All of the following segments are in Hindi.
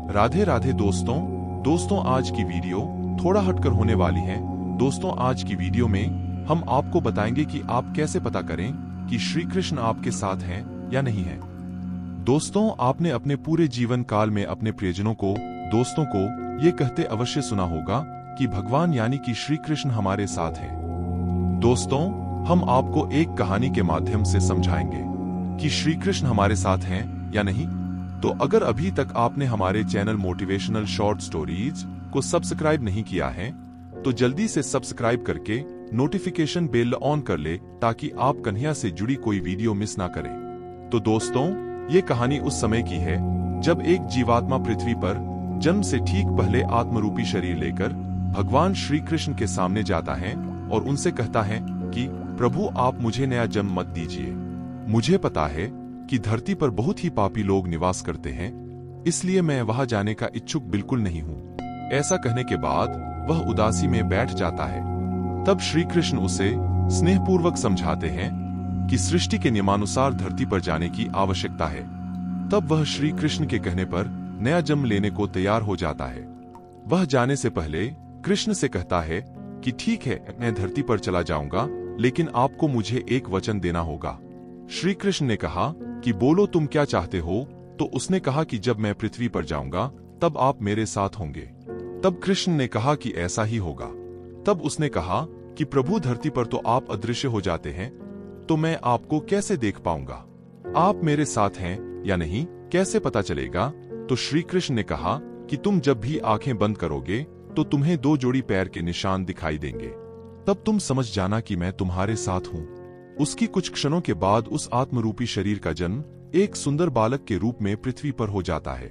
राधे राधे दोस्तों आज की वीडियो थोड़ा हटकर होने वाली है। दोस्तों आज की वीडियो में हम आपको बताएंगे कि आप कैसे पता करें कि श्री कृष्ण आपके साथ हैं या नहीं है। दोस्तों आपने अपने पूरे जीवन काल में अपने प्रियजनों को, दोस्तों को ये कहते अवश्य सुना होगा कि भगवान यानी कि श्री कृष्ण हमारे साथ हैं। दोस्तों हम आपको एक कहानी के माध्यम से समझाएंगे कि श्री कृष्ण हमारे साथ हैं या नहीं। तो अगर अभी तक आपने हमारे चैनल मोटिवेशनल शॉर्ट स्टोरीज को सब्सक्राइब नहीं किया है तो जल्दी से सब्सक्राइब करके नोटिफिकेशन बेल ऑन कर ले ताकि आप कन्हैया से जुड़ी कोई वीडियो मिस ना करें। तो दोस्तों ये कहानी उस समय की है जब एक जीवात्मा पृथ्वी पर जन्म से ठीक पहले आत्मरूपी शरीर लेकर भगवान श्री कृष्ण के सामने जाता है और उनसे कहता है कि प्रभु आप मुझे नया जन्म मत दीजिए। मुझे पता है कि धरती पर बहुत ही पापी लोग निवास करते हैं, इसलिए मैं वहां जाने का इच्छुक बिल्कुल नहीं हूं। ऐसा कहने के बाद वह उदासी में बैठ जाता है। तब श्री कृष्ण उसे स्नेहपूर्वक समझाते हैं कि सृष्टि के नियमानुसार धरती पर जाने की आवश्यकता है। तब वह श्री कृष्ण के कहने पर नया जन्म लेने को तैयार हो जाता है। वह जाने से पहले कृष्ण से कहता है कि ठीक है मैं धरती पर चला जाऊंगा, लेकिन आपको मुझे एक वचन देना होगा। श्री कृष्ण ने कहा कि बोलो तुम क्या चाहते हो। तो उसने कहा कि जब मैं पृथ्वी पर जाऊंगा तब आप मेरे साथ होंगे। तब कृष्ण ने कहा कि ऐसा ही होगा। तब उसने कहा कि प्रभु धरती पर तो आप अदृश्य हो जाते हैं, तो मैं आपको कैसे देख पाऊंगा। आप मेरे साथ हैं या नहीं कैसे पता चलेगा। तो श्री कृष्ण ने कहा कि तुम जब भी आंखें बंद करोगे तो तुम्हें 2 जोड़ी पैर के निशान दिखाई देंगे, तब तुम समझ जाना कि मैं तुम्हारे साथ हूं। उसकी कुछ क्षणों के बाद उस आत्मरूपी शरीर का जन्म एक सुंदर बालक के रूप में पृथ्वी पर हो जाता है।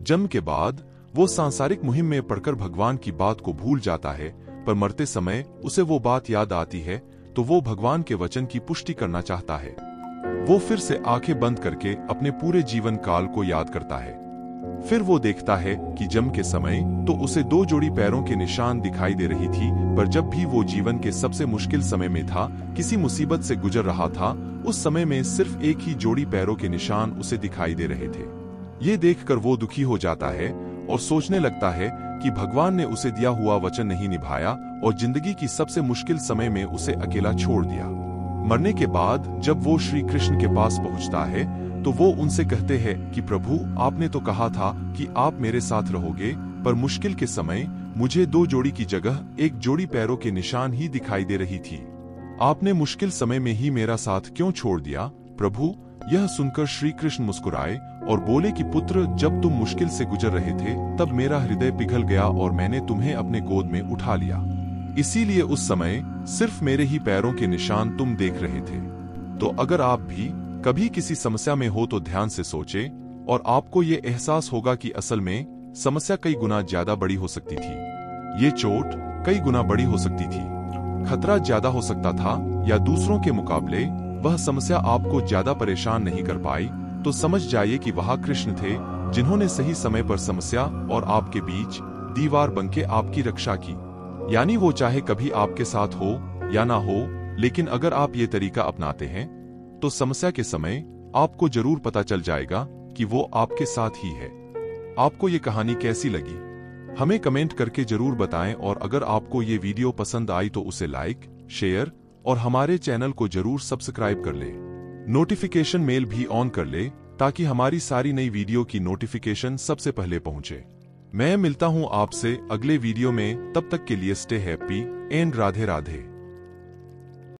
जन्म के बाद वो सांसारिक मुहिम में पड़कर भगवान की बात को भूल जाता है, पर मरते समय उसे वो बात याद आती है तो वो भगवान के वचन की पुष्टि करना चाहता है। वो फिर से आंखें बंद करके अपने पूरे जीवन काल को याद करता है। फिर वो देखता है कि जन्म के समय तो उसे 2 जोड़ी पैरों के निशान दिखाई दे रही थी, पर जब भी वो जीवन के सबसे मुश्किल समय में था, किसी मुसीबत से गुजर रहा था, उस समय में सिर्फ एक ही जोड़ी पैरों के निशान उसे दिखाई दे रहे थे। ये देखकर वो दुखी हो जाता है और सोचने लगता है कि भगवान ने उसे दिया हुआ वचन नहीं निभाया और जिंदगी की सबसे मुश्किल समय में उसे अकेला छोड़ दिया। मरने के बाद जब वो श्री कृष्ण के पास पहुंचता है तो वो उनसे कहते हैं कि प्रभु आपने तो कहा था कि आप मेरे साथ रहोगे, पर मुश्किल के समय मुझे 2 जोड़ी की जगह 1 जोड़ी पैरों के निशान ही दिखाई दे रही थी। आपने मुश्किल समय में ही मेरा साथ क्यों छोड़ दिया। प्रभु यह सुनकर श्री कृष्ण मुस्कुराए और बोले कि पुत्र जब तुम मुश्किल से गुजर रहे थे तब मेरा हृदय पिघल गया और मैंने तुम्हें अपने गोद में उठा लिया, इसीलिए उस समय सिर्फ मेरे ही पैरों के निशान तुम देख रहे थे। तो अगर आप भी कभी किसी समस्या में हो तो ध्यान से सोचें और आपको ये एहसास होगा कि असल में समस्या कई गुना ज्यादा बड़ी हो सकती थी। ये चोट कई गुना बड़ी हो सकती थी, खतरा ज्यादा हो सकता था, या दूसरों के मुकाबले वह समस्या आपको ज्यादा परेशान नहीं कर पाई। तो समझ जाइए कि वह कृष्ण थे जिन्होंने सही समय पर समस्या और आपके बीच दीवार बनके आपकी रक्षा की। यानी वो चाहे कभी आपके साथ हो या ना हो, लेकिन अगर आप ये तरीका अपनाते हैं तो समस्या के समय आपको जरूर पता चल जाएगा कि वो आपके साथ ही है। आपको ये कहानी कैसी लगी हमें कमेंट करके जरूर बताएं, और अगर आपको ये वीडियो पसंद आई तो उसे लाइक, शेयर और हमारे चैनल को जरूर सब्सक्राइब कर ले। नोटिफिकेशन मेल भी ऑन कर ले ताकि हमारी सारी नई वीडियो की नोटिफिकेशन सबसे पहले पहुंचे। मैं मिलता हूं आपसे अगले वीडियो में, तब तक के लिए stay happy and Radhe Radhe.